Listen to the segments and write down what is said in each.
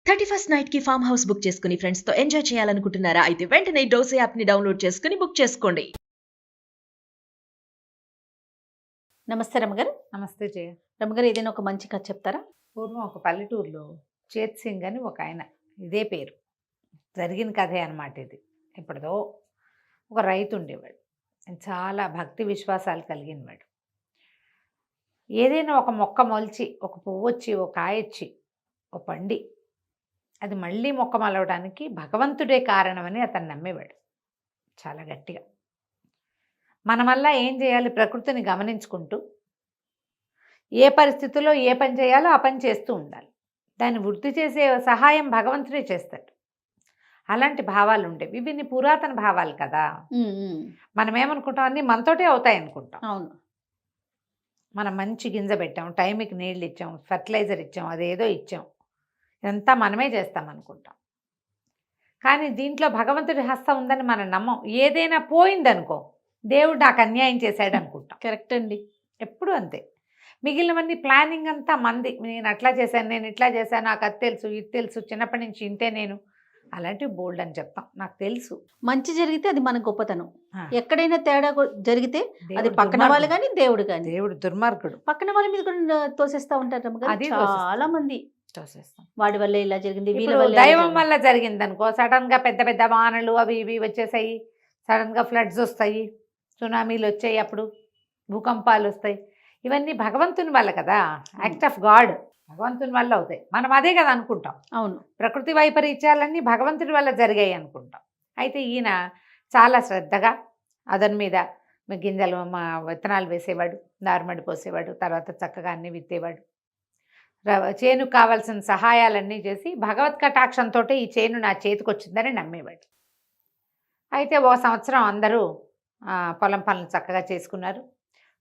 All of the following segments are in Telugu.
31st నైట్ కి ఫామ్ హౌస్ బుక్ చేసుకుని ఫ్రెండ్స్ తో ఎంజాయ్ చేయాలనుకుంటున్నారా? అయితే వెంటనే డోసే యాప్ ని డౌన్లోడ్ చేసుకుని బుక్ చేసుకోండి. నమస్తే రమగారు. నమస్తే జయ. రమగారు, ఏదైనా ఒక మంచి కథ చెప్తారా? పూర్వం ఒక పల్లెటూరులో చేత్ సింగ్ అని ఒక ఆయన, ఇదే పేరు, జరిగిన కథే అనమాట ఇది. ఎప్పటిదో ఒక రైతు ఉండేవాడు. ఆయన చాలా భక్తి విశ్వాసాలు కలిగినవాడు. ఏదైనా ఒక మొక్క మొలిచి, ఒక పువ్వు వచ్చి, ఒక కాయ వచ్చి, ఒక పండి, అది మళ్ళీ మొక్క మలవడానికి భగవంతుడే కారణమని అతను నమ్మేవాడు చాలా గట్టిగా. మన వల్ల ఏం చేయాలి, ప్రకృతిని గమనించుకుంటూ ఏ పరిస్థితుల్లో ఏ పని చేయాలో ఆ పని చేస్తూ ఉండాలి. దాన్ని వృద్ధి చేసే సహాయం భగవంతుడే చేస్తాడు. అలాంటి భావాలు ఉండేవి. ఇవి పురాతన భావాలు కదా. మనం ఏమనుకుంటాం, అన్నీ మనతోటే అవుతాయి అనుకుంటాం. అవును, మనం మంచి గింజ పెట్టాం, టైంకి నీళ్ళు ఇచ్చాం, ఫర్టిలైజర్ ఇచ్చాం, అదేదో ఇచ్చాం, ఇదంతా మనమే చేస్తాం అనుకుంటాం. కానీ దీంట్లో భగవంతుడి హస్తం ఉందని మనం నమ్మం. ఏదైనా పోయిందనుకో, దేవుడు నాకు అన్యాయం చేశాడు అనుకుంటాం. కరెక్ట్ అండి. ఎప్పుడు అంతే. మిగిలినవన్నీ ప్లానింగ్ అంతా మంది. నేను అట్లా చేశాను, నేను ఇట్లా చేశాను, నాకు అది తెలుసు, ఇది తెలుసు, చిన్నప్పటి నుంచి ఇంతే నేను, అలాంటివి బోల్డ్ అని చెప్తాం. నాకు తెలుసు. మంచి జరిగితే అది మన గొప్పతనం. ఆ. ఎక్కడైనా తేడా జరిగితే అది దేవుడు పక్కన వాళ్ళు దుర్మార్గుడు. కానీ దేవుడు కానీ దేవుడు దుర్మార్గుడు. పక్కన వాళ్ళ మీద కూడా తోసేస్తా ఉంటారు రమగారు. అది చాలా మంది చూసేస్తాం. వాడి వల్ల ఇలా జరిగింది, వీళ్ళ ఇప్పుడు వల్ల ఇలా దైవం జరిగింది. వల్ల జరిగింది అనుకో, సడన్ గా పెద్ద పెద్ద వానలు అవి ఇవి వచ్చేసాయి, సడన్ గా ఫ్లడ్స్ వస్తాయి, సునామీలు వచ్చాయి, అప్పుడు భూకంపాలు వస్తాయి. ఇవన్నీ భగవంతుని వల్ల కదా, యాక్ట్ ఆఫ్ గాడ్, భగవంతుని వల్ల అవుతాయి. మనం అదే కదా అనుకుంటాం. అవును, ప్రకృతి వైపరీత్యాలన్నీ భగవంతుడి వల్ల జరిగాయి అనుకుంటాం. అయితే ఈయన చాలా శ్రద్ధగా అదని మీద గింజలు విత్తనాలు వేసేవాడు, నారుమడి పోసేవాడు, తర్వాత చక్కగా అన్నీ విత్తేవాడు, చేనుకు కావాల్సిన సహాయాలన్నీ చేసి భగవత్ కటాక్షంతో ఈ చేను నా చేతికి వచ్చిందని నమ్మేవాడు. అయితే ఓ సంవత్సరం అందరూ పొలం పనులు చక్కగా చేసుకున్నారు,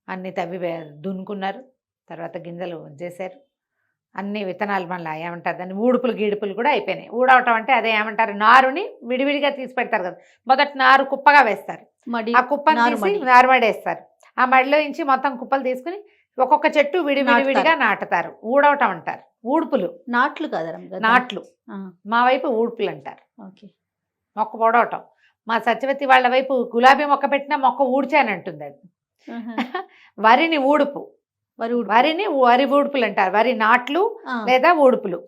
అన్నీ తవ్వి దున్నుకున్నారు, తర్వాత గింజలు చేశారు, అన్ని విత్తనాలు మళ్ళీ ఏమంటారు దాన్ని, ఊడుపులు గీడుపులు కూడా అయిపోయినాయి. ఊడవటం అంటే అదే ఏమంటారు, నారుని విడివిడిగా తీసి పెడతారు కదా. మొదటి నారు కుప్పగా వేస్తారు, ఆ కుప్పని తీసి నారుమడేస్తారు, ఆ మడిలో నుంచి మొత్తం కుప్పలు తీసుకుని ఒక్కొక్క చెట్టు విడివిడిగా నాటుతారు. ఊడవటం అంటారు. ఊడుపులు, నాట్లు కాదు రమగారు, నాట్లు. మా వైపు ఊడుపులు అంటారు. ఓకే. మొక్క పొడవటం. మా సత్యవతి వాళ్ళ వైపు గులాబీ మొక్క పెట్టినా మొక్క ఊడ్చానంటుంది అది. వరిని ఊడుపు, వరి ఊడుపులు అంటారు. వరి నాట్లు లేదా ఊడుపులు.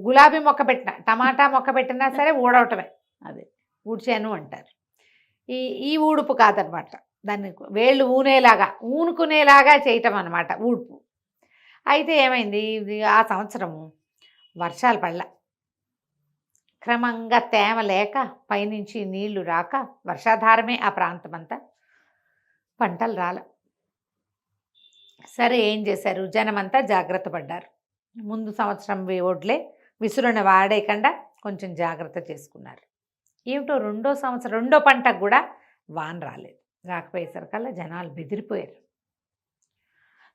గులాబీ మొక్క పెట్టినా, టమాటా మొక్క పెట్టినా సరే ఊడవటమే, అదే ఊడ్చాను అంటారు. ఈ ఊడుపు కాదనమాట, దాన్ని వేళ్ళు ఊనుకునేలాగా చేయటం అనమాట ఊడుపు. అయితే ఏమైంది, ఆ సంవత్సరము వర్షాలు పడల, క్రమంగా తేమ లేక, పైనుంచి నీళ్లు రాక, వర్షాధారమే ఆ ప్రాంతం అంతా, పంటలు రాల. సరే ఏం చేశారు, జనమంతా జాగ్రత్త పడ్డారు. ముందు సంవత్సరం ఒడ్లే విసురున వాడేయకుండా కొంచెం జాగ్రత్త చేసుకున్నారు. ఏమిటో రెండో పంటకు కూడా వాన రాలేదు. రాకపోయేసరికల్లా జనాలు బెదిరిపోయారు.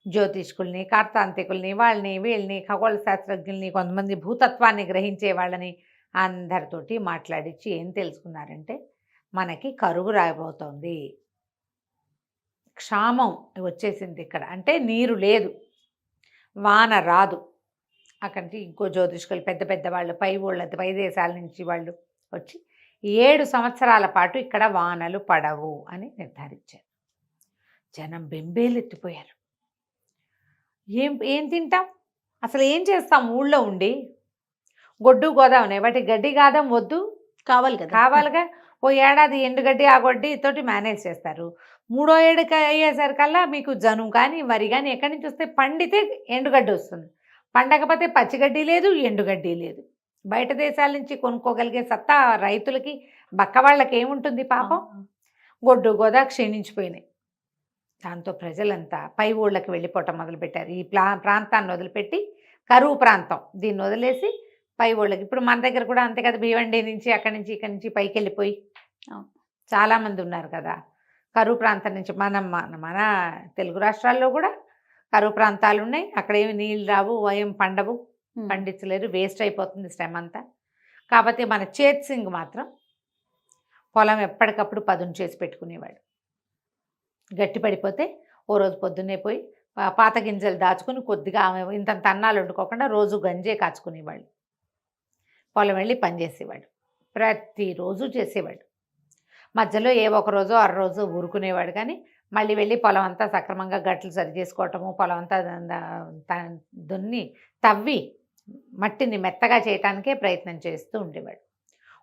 జ్యోతిష్కుల్ని, కార్తాంతికుల్ని, వాళ్ళని వీళ్ళని, ఖగోళ శాస్త్రజ్ఞుల్ని, కొంతమంది భూతత్వాన్ని గ్రహించే వాళ్ళని అందరితోటి మాట్లాడించి ఏం తెలుసుకున్నారంటే, మనకి కరువు రాబోతోంది, క్షామం వచ్చేసింది ఇక్కడ, అంటే నీరు లేదు, వాన రాదు. అక్కడికి ఇంకో జ్యోతిష్కులు పెద్ద పెద్ద వాళ్ళు, పై దేశాల నుంచి వాళ్ళు వచ్చి 7 సంవత్సరాల పాటు ఇక్కడ వానలు పడవు అని నిర్ధారించారు. జనం బెంబేలెత్తిపోయారు. ఏం తింటాం, అసలు ఏం చేస్తాం, ఊళ్ళో ఉండి గొడ్డు గోదావనే వాటి గడ్డి గాదం వద్దు, కావాలిగా. ఓ ఏడాది ఎండుగడ్డి ఆ గడ్డి తోటి మేనేజ్ చేస్తారు. 3వ ఏడుకి అయ్యేసరికల్లా మీకు జనుము కానీ వరి కానీ ఎక్కడి నుంచి వస్తే, పండితే ఎండుగడ్డి వస్తుంది, పండకపోతే పచ్చిగడ్డి లేదు, ఎండుగడ్డి లేదు. బయట దేశాల నుంచి కొనుక్కోగలిగే సత్తా రైతులకి, బక్క వాళ్ళకి ఏముంటుంది పాపం. గొడ్డు గోదా క్షీణించిపోయినాయి. దాంతో ప్రజలంతా పై ఊళ్ళకి వెళ్ళిపోవటం మొదలుపెట్టారు. ఈ ప్రాంతాన్ని వదిలిపెట్టి, కరువు ప్రాంతం దీన్ని వదిలేసి పై ఊళ్ళకి. ఇప్పుడు మన దగ్గర కూడా అంతే కదా, భీవండి నుంచి అక్కడి నుంచి ఇక్కడి నుంచి పైకి వెళ్ళిపోయి చాలామంది ఉన్నారు కదా. కరువు ప్రాంతం నుంచి మన తెలుగు రాష్ట్రాల్లో కూడా కరువు ప్రాంతాలు ఉన్నాయి. అక్కడ ఏమి నీళ్ళు రావు, ఏం పండవు, పండించలేరు, వేస్ట్ అయిపోతుంది శ్రమ అంతా. కాకపోతే మన చేత్ సింగ్ మాత్రం పొలం ఎప్పటికప్పుడు పదును చేసి పెట్టుకునేవాడు. గట్టి పడిపోతే ఓ రోజు పొద్దున్నే పోయి పాత గింజలు దాచుకుని కొద్దిగా ఇంతంత అన్నాలు వండుకోకుండా రోజు గంజే కాచుకునేవాళ్ళు. పొలం వెళ్ళి పని చేసేవాడు. ప్రతిరోజు చేసేవాడు. మధ్యలో ఏ ఒక రోజు అర రోజు ఊరుకునేవాడు, కానీ మళ్ళీ వెళ్ళి పొలం అంతా సక్రమంగా గట్లు సరి చేసుకోవటము, పొలం అంతా దున్ని తవ్వి మట్టిని మెత్తగా చేయటానికే ప్రయత్నం చేస్తూ ఉండేవాడు.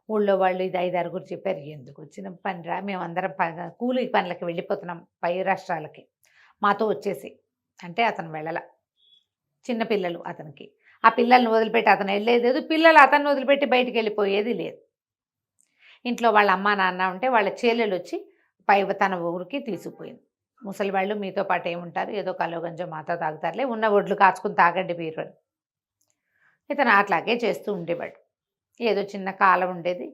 ఊళ్ళో వాళ్ళు ఇది 5 6 చెప్పారు, ఎందుకు వచ్చిన పనిరా, మేమందరం కూలి పనులకి వెళ్ళిపోతున్నాం పై రాష్ట్రాలకి, మాతో వచ్చేసి అంటే అతను వెళ్ళల. చిన్నపిల్లలు అతనికి, ఆ పిల్లల్ని వదిలిపెట్టి అతను వెళ్ళేది లేదు, పిల్లలు అతన్ని వదిలిపెట్టి బయటికి వెళ్ళిపోయేది లేదు. ఇంట్లో వాళ్ళ అమ్మ నాన్న ఉంటే వాళ్ళ చెల్లెలు వచ్చి తన ఊరికి తీసుకుపోయింది. ముసలి వాళ్ళు మీతో పాటు ఏముంటారు, ఏదో కలో గంజో మాతో తాగుతారులే, ఉన్న ఒడ్లు కాచుకుని తాగండి మీరు. ఇతను అట్లాగే చేస్తూ ఉండేవాడు. ఏదో చిన్న కాలువ ఉండేది,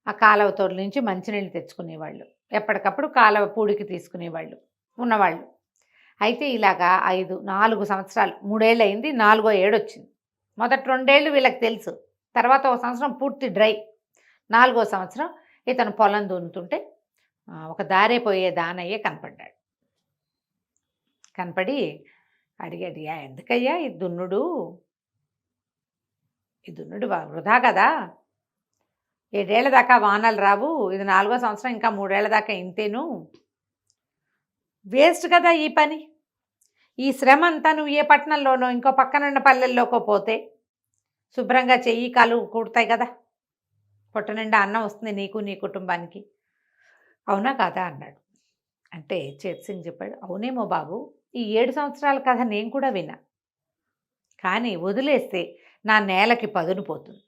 ఆ కాలువ తోడు నుంచి మంచినీళ్ళు తెచ్చుకునేవాళ్ళు, ఎప్పటికప్పుడు కాలువ పూడికి తీసుకునేవాళ్ళు ఉన్నవాళ్ళు. అయితే ఇలాగా 4 సంవత్సరాలు, 3 ఏళ్ళు అయింది, 4వ ఏడు వచ్చింది. మొదటి 2 ఏళ్ళు వీళ్ళకి తెలుసు, తర్వాత 1 సంవత్సరం పూర్తి డ్రై. 4వ సంవత్సరం ఇతను పొలం దున్నుతుంటే ఒక దారే పోయే దానయ్య కనపడ్డాడు. కనపడి అడిగాడు, ఎందుకయ్యా ఈ దున్నుడు వృధా కదా, 7 ఏళ్ల దాకా వానలు రావు, ఇది 4వ సంవత్సరం, ఇంకా 3 ఏళ్ల దాకా ఇంతేను, వేస్ట్ కదా ఈ పని, ఈ శ్రమ అంతా నువ్వు ఏ పట్టణంలోనో ఇంకో పక్కనున్న పల్లెల్లోకో పోతే శుభ్రంగా చెయ్యి కాలు కుడతాయి కదా, పొట్ట నిండా అన్నం వస్తుంది నీకు నీ కుటుంబానికి, అవునా కాదా అన్నాడు. అంటే చేత్ సింగ్ చెప్పాడు, అవునేమో బాబు, ఈ 7 సంవత్సరాల కథ నేను కూడా విన్నా, కానీ వదిలేస్తే నా నేలకి పదును పోతుంది,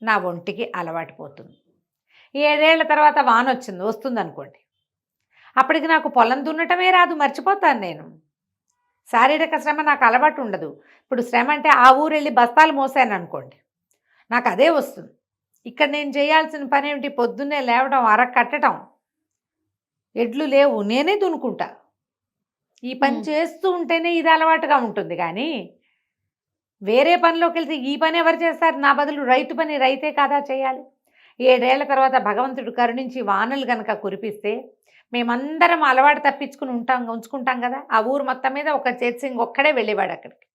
నా ఒంటికి అలవాటు పోతుంది. 7 ఏళ్ల తర్వాత వాన వస్తుంది అనుకోండి, అప్పటికి నాకు పొలం దున్నటమే రాదు, మర్చిపోతాను నేను, శారీరక శ్రమ నాకు అలవాటు ఉండదు. ఇప్పుడు శ్రమ అంటే ఆ ఊరు వెళ్ళి బస్తాలు మోసాను అనుకోండి, నాకు అదే వస్తుంది. ఇక్కడ నేను చేయాల్సిన పని ఏమిటి, పొద్దున్నే లేవడం, కట్టడం, ఎడ్లు లేవు, నేనే దున్నుకుంటా. ఈ పని చేస్తూ ఉంటేనే ఇది అలవాటుగా ఉంటుంది, కానీ వేరే పనిలోకి వెళ్తే ఈ పని ఎవరు చేస్తారు, నా బదులు రైతు పని రైతే కాదా చేయాలి. 7 ఏళ్ల తర్వాత భగవంతుడు కరుణించి వానలు కనుక కురిపిస్తే మేమందరం అలవాటు తప్పించుకుని ఉంచుకుంటాం కదా. ఆ ఊరు మొత్తం మీద ఒక చేత్ సింగ్ ఒక్కడే వెళ్ళేవాడు అక్కడికి,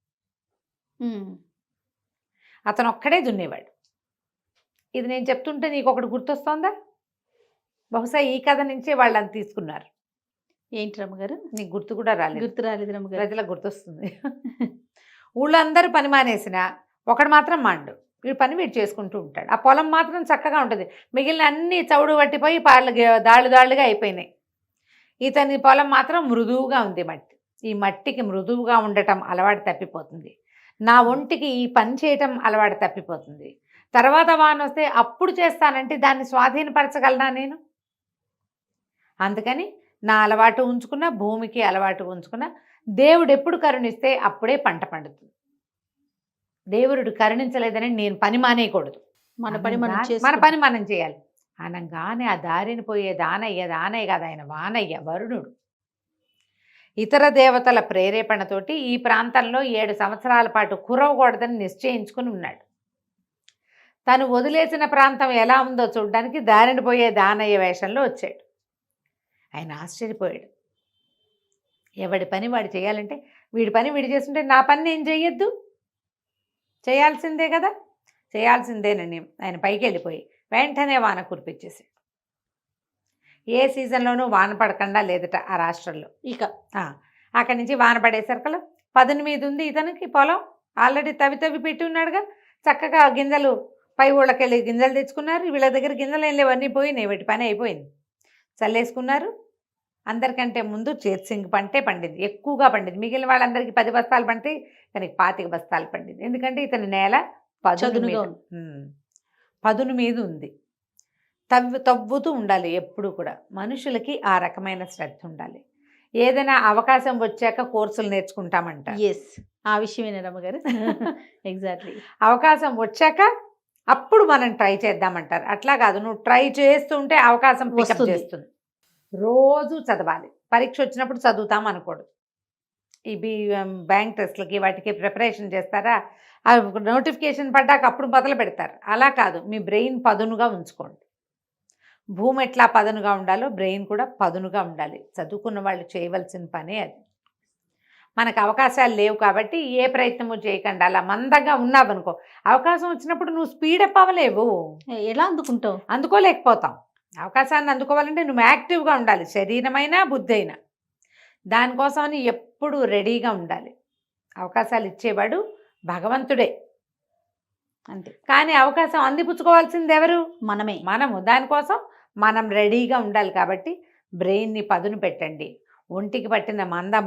అతను ఒక్కడే దున్నేవాడు. ఇది నేను చెప్తుంటే నీకు ఒకటి గుర్తొస్తోందా, బహుశా ఈ కథ నుంచే వాళ్ళని తీసుకున్నారు. ఏంటి రమ్మగారు, నీకు గుర్తు కూడా రాలేదు? గుర్తు రాలేదు రమ్మగారు. ప్రజలకు గుర్తొస్తుంది. ఊళ్ళో అందరూ పని మానేసిన ఒకడు మాత్రం మాండు, వీడు పని వీడు చేసుకుంటూ ఉంటాడు. ఆ పొలం మాత్రం చక్కగా ఉంటుంది, మిగిలిన అన్ని చవుడు పట్టిపోయి దాళ్ళుగా అయిపోయినాయి. ఇతని పొలం మాత్రం మృదువుగా ఉంది మట్టి. ఈ మట్టికి మృదువుగా ఉండటం అలవాటు తప్పిపోతుంది, నా ఒంటికి ఈ పని చేయటం అలవాటు తప్పిపోతుంది. తర్వాత వాన వస్తే అప్పుడు చేస్తానంటే దాన్ని స్వాధీనపరచగలనా నేను? అందుకని నా అలవాటు ఉంచుకున్న, భూమికి అలవాటు ఉంచుకున్న, దేవుడు ఎప్పుడు కరుణిస్తే అప్పుడే పంట పండుతుంది. దేవుడు కరుణించలేదని నేను పని మానేయకూడదు, మన పని మనం చేయాలి. అనగానే ఆ దారిని పోయే దానయ్య కాదు, ఆయన వానయ్య, వరుణుడు. ఇతర దేవతల ప్రేరేపణతోటి ఈ ప్రాంతంలో 7 సంవత్సరాల పాటు కురవకూడదని నిశ్చయించుకుని ఉన్నాడు. తను వదిలేసిన ప్రాంతం ఎలా ఉందో చూడడానికి దారిని పోయే దానయ్య వేషంలో వచ్చాడు. ఆయన ఆశ్చర్యపోయాడు. ఎవడి పని వాడు చేయాలంటే, వీడి పని వీడు చేస్తుంటే నా పని నేను చెయ్యొద్దు, చేయాల్సిందే కదా, చేయాల్సిందేనని ఆయన పైకి వెళ్ళిపోయి వెంటనే వాన కురిపించేసాడు. ఏ సీజన్లోనూ వాన పడకుండా లేదట ఆ రాష్ట్రంలో. ఇక అక్కడి నుంచి వాన పడేసరికల్లా పదును మీద ఉంది ఇతనికి పొలం, ఆల్రెడీ తవ్వి పెట్టి ఉన్నాడుగా. చక్కగా గింజలు పై ఊళ్ళకి వెళ్ళి గింజలు తెచ్చుకున్నారు. వీళ్ళ దగ్గర గింజలు ఏం లేవన్నీ పోయినాయి, వీటి పని అయిపోయింది, చల్లేసుకున్నారు. అందరికంటే ముందు చేత్ సింగ్ పంటే పండింది, ఎక్కువగా పండింది. మిగిలిన వాళ్ళందరికీ 10 బస్తాలు పండితే ఇతనికి 25 బస్తాలు పండింది. ఎందుకంటే ఇతని నేల పదును మీద ఉంది. తవ్వుతూ ఉండాలి ఎప్పుడు కూడా. మనుషులకి ఆ రకమైన శ్రద్ధ ఉండాలి. ఏదైనా అవకాశం వచ్చాక కోర్సులు నేర్చుకుంటామంట. ఆ విషయమే రమ్మగారు. ఎగ్జాక్ట్లీ, అవకాశం వచ్చాక అప్పుడు మనం ట్రై చేద్దామంటారు. అట్లా కాదు, నువ్వు ట్రై చేస్తుంటే అవకాశం పికప్ చేస్తుంది. రోజు చదవాలి. పరీక్ష వచ్చినప్పుడు చదువుతాం అనకూడదు. ఈ బ్యాంక్ టెస్ట్లకి వాటికి ప్రిపరేషన్ చేస్తారా, ఆ నోటిఫికేషన్ పడ్డాక అప్పుడు మొదలు పెడతారు. అలా కాదు, మీ బ్రెయిన్ పదునుగా ఉంచుకోండి. భూమి ఎట్లా పదునుగా ఉండాలో బ్రెయిన్ కూడా పదునుగా ఉండాలి. చదువుకున్న వాళ్ళు చేయవలసిన పనే అది. మనకు అవకాశాలు లేవు కాబట్టి ఏ ప్రయత్నము చేయకుండా అలా మందంగా ఉన్నావనుకో, అవకాశం వచ్చినప్పుడు నువ్వు స్పీడప్ అవ్వలేవు, ఎలా అందుకుంటావు? అందుకోలేకపోతాం. అవకాశాన్ని అందుకోవాలంటే నువ్వు యాక్టివ్గా ఉండాలి, శరీరమైనా బుద్ధి అయినా. దానికోసమని ఎప్పుడు రెడీగా ఉండాలి. అవకాశాలు ఇచ్చేవాడు భగవంతుడే, అంతే. కానీ అవకాశం అందిపుచ్చుకోవాల్సింది ఎవరు? మనము. దానికోసం మనం రెడీగా ఉండాలి. కాబట్టి బ్రెయిన్ని పదును పెట్టండి. ఒంటికి పట్టిన మందం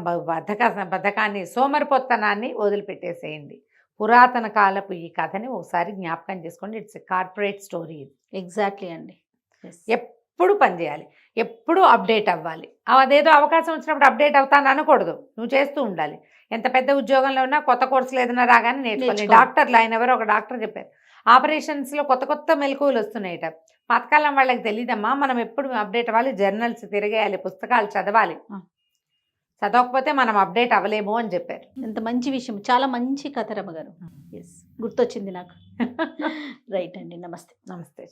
బద్ధకాన్ని సోమరిపోత్తనాన్ని వదిలిపెట్టేసేయండి. పురాతన కాలపు ఈ కథని ఒకసారి జ్ఞాపకం చేసుకోండి. ఇట్స్ కార్పొరేట్ స్టోరీ ఇది. ఎగ్జాక్ట్లీ అండి. ఎప్పుడు పనిచేయాలి, ఎప్పుడు అప్డేట్ అవ్వాలి. అదేదో అవకాశం వచ్చినప్పుడు అప్డేట్ అవుతాను అనకూడదు, నువ్వు చేస్తూ ఉండాలి. ఎంత పెద్ద ఉద్యోగంలో ఉన్నా కొత్త కోర్సులు ఏదైనా రాగానే నేర్చుకోవాలి. డాక్టర్లు, ఆయన ఎవరో ఒక డాక్టర్ చెప్పారు, ఆపరేషన్స్లో కొత్త కొత్త మెలకువలు వస్తున్నాయట. పాతకాలం వాళ్ళకి తెలియదమ్మా, మనం ఎప్పుడు అప్డేట్ అవ్వాలి, జర్నల్స్ తిరగేయాలి, పుస్తకాలు చదవాలి, చదవకపోతే మనం అప్డేట్ అవ్వలేము అని చెప్పారు. ఎంత మంచి విషయం, చాలా మంచి కథ రమ్మగారు. ఎస్, గుర్తొచ్చింది నాకు. రైట్ అండి, నమస్తే. నమస్తే.